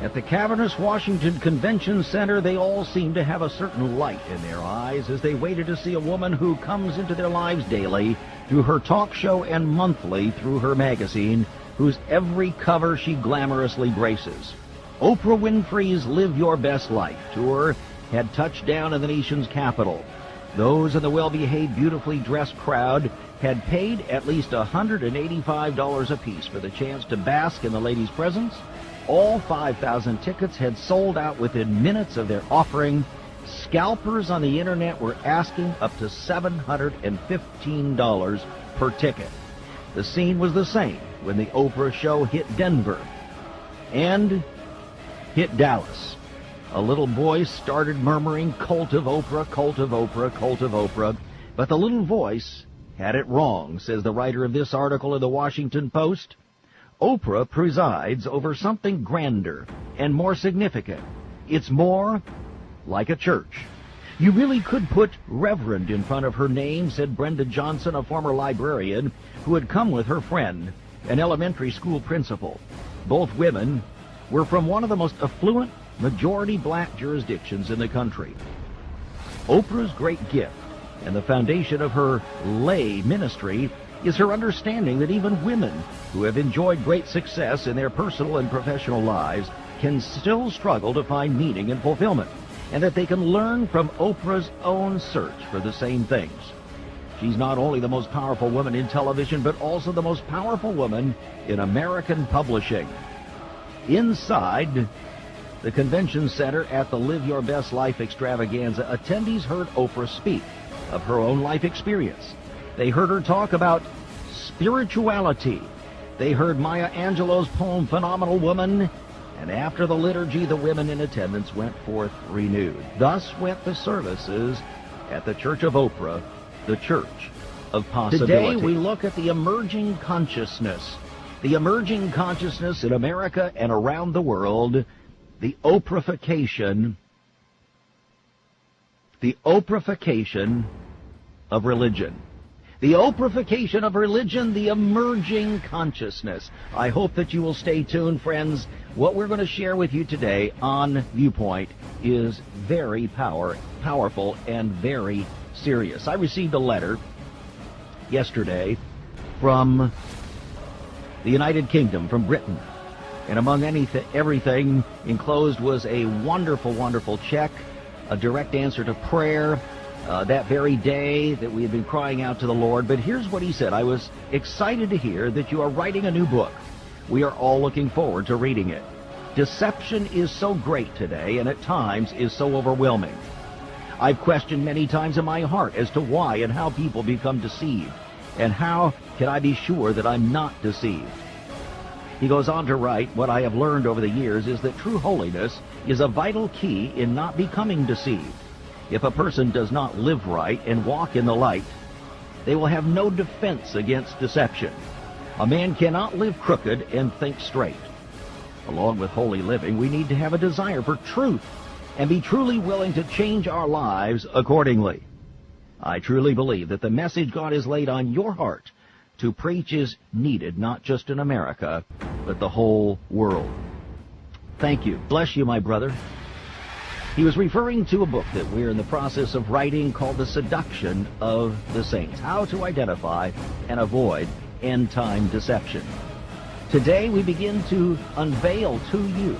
At the cavernous Washington Convention Center, they all seem to have a certain light in their eyes as they waited to see a woman who comes into their lives daily through her talk show and monthly through her magazine, whose every cover she glamorously graces. Oprah Winfrey's Live Your Best Life tour had touched down in the nation's capital. Those in the well-behaved, beautifully dressed crowd had paid at least $185 apiece for the chance to bask in the lady's presence. All 5,000 tickets had sold out within minutes of their offering. Scalpers on the internet were asking up to $715 per ticket. The scene was the same when the Oprah show hit Denver and hit Dallas. A little voice started murmuring, "Cult of Oprah, cult of Oprah, cult of Oprah." But the little voice had it wrong, says the writer of this article in the Washington Post. Oprah presides over something grander and more significant. It's more like a church. You really could put Reverend in front of her name, said Brenda Johnson, a former librarian who had come with her friend, an elementary school principal. Both women were from one of the most affluent, majority black jurisdictions in the country. Oprah's great gift and the foundation of her lay ministry is her understanding that even women who have enjoyed great success in their personal and professional lives can still struggle to find meaning and fulfillment, and that they can learn from Oprah's own search for the same things. She's not only the most powerful woman in television, but also the most powerful woman in American publishing. Inside the convention center at the Live Your Best Life extravaganza, attendees heard Oprah speak of her own life experience. They heard her talk about spirituality. They heard Maya Angelou's poem, Phenomenal Woman. And after the liturgy, the women in attendance went forth renewed. Thus went the services at the Church of Oprah, the Church of Possibility. Today we look at the emerging consciousness in America and around the world, the Oprahification of religion. The Oprahification of religion, the emerging consciousness. I hope that you will stay tuned, friends. What we're going to share with you today on Viewpoint is very powerful and very serious. I received a letter yesterday from the United Kingdom, from Britain. And among everything enclosed was a wonderful, wonderful check, a direct answer to prayer, that very day that we had been crying out to the Lord. But here's what he said. I was excited to hear that you are writing a new book. We are all looking forward to reading it. Deception is so great today, and at times is so overwhelming. I've questioned many times in my heart as to why and how people become deceived, and how can I be sure that I'm not deceived. He goes on to write, what I have learned over the years is that true holiness is a vital key in not becoming deceived. If a person does not live right and walk in the light, they will have no defense against deception. A man cannot live crooked and think straight. Along with holy living, we need to have a desire for truth and be truly willing to change our lives accordingly. I truly believe that the message God has laid on your heart to preach is needed, not just in America, but the whole world. Thank you. Bless you, my brother. He was referring to a book that we're in the process of writing called The Seduction of the Saints, How to Identify and Avoid End-Time Deception. Today we begin to unveil to you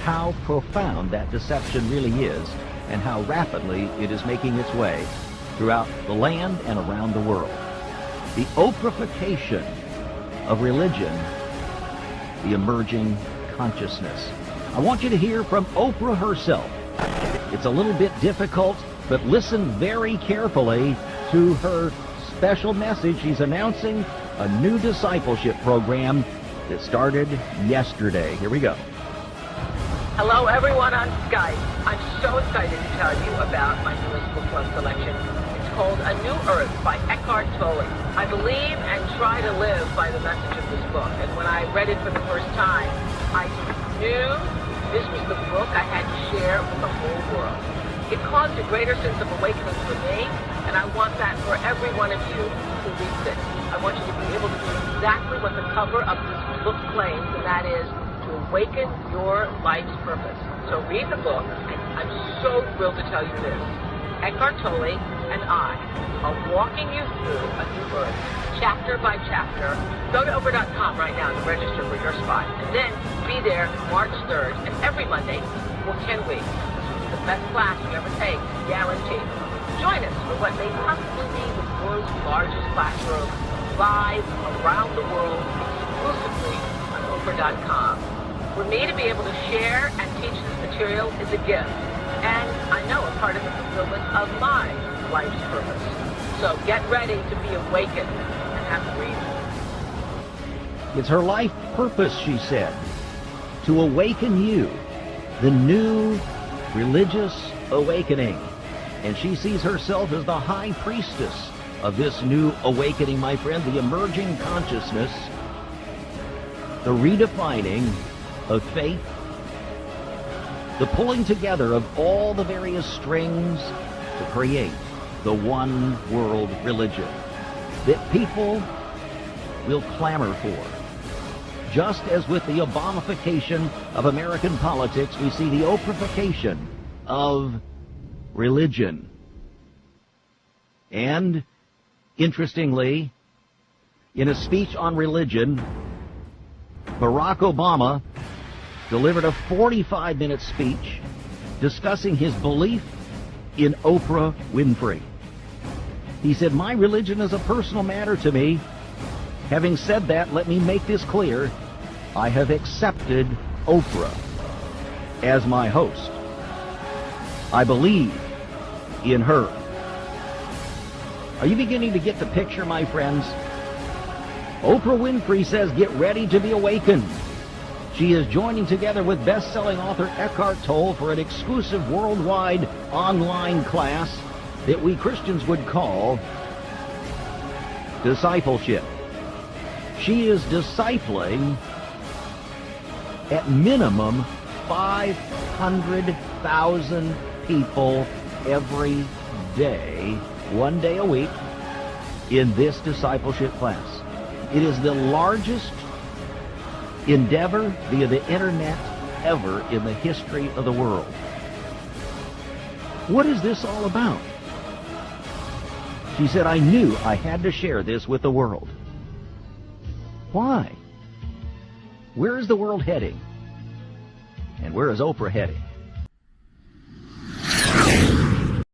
how profound that deception really is and how rapidly it is making its way throughout the land and around the world. The Oprahification of religion, the emerging consciousness. I want you to hear from Oprah herself. It's a little bit difficult, but listen very carefully to her special message. She's announcing a new discipleship program that started yesterday. Here we go. Hello, everyone on Skype. I'm so excited to tell you about my newest book club selection. It's called A New Earth by Eckhart Tolle. I believe and try to live by the message of this book. And when I read it for the first time, I knew this was the book I had to share with the whole world. It caused a greater sense of awakening for me, and I want that for every one of you who reads it. I want you to be able to do exactly what the cover of this book claims, and that is to to awaken your life's purpose. So read the book, and I'm so thrilled to tell you this. Eckhart Tolle and I are walking you through a new earth, chapter by chapter. Go to Oprah.com right now to register for your spot, and then be there March 3rd, and every Monday for 10 weeks. This is the best class you ever take, guaranteed. Join us for what may possibly be the world's largest classroom, live around the world, exclusively on Oprah.com. For me to be able to share and teach this material is a gift, and I know a part of the fulfillment of my life's purpose. So get ready to be awakened and have the reason. It's her life purpose, she said, to awaken you, the new religious awakening. And she sees herself as the high priestess of this new awakening, my friend, the emerging consciousness, the redefining of faith, the pulling together of all the various strings to create the one world religion that people will clamor for. Just as with the Obamification of American politics, we see the Oprahification of religion. And, interestingly, in a speech on religion, Barack Obama delivered a 45-minute speech discussing his belief in Oprah Winfrey. He said, "My religion is a personal matter to me. Having said that, let me make this clear. I have accepted Oprah as my host. I believe in her." Are you beginning to get the picture, my friends? Oprah Winfrey says, get ready to be awakened. She is joining together with best-selling author Eckhart Tolle for an exclusive worldwide online class that we Christians would call discipleship. She is discipling at minimum 500,000 people every day, 1 day a week, in this discipleship class. It is the largest endeavor via the internet ever in the history of the world. What is this all about? She said, I knew I had to share this with the world. Why? Where is the world heading? And where is Oprah heading?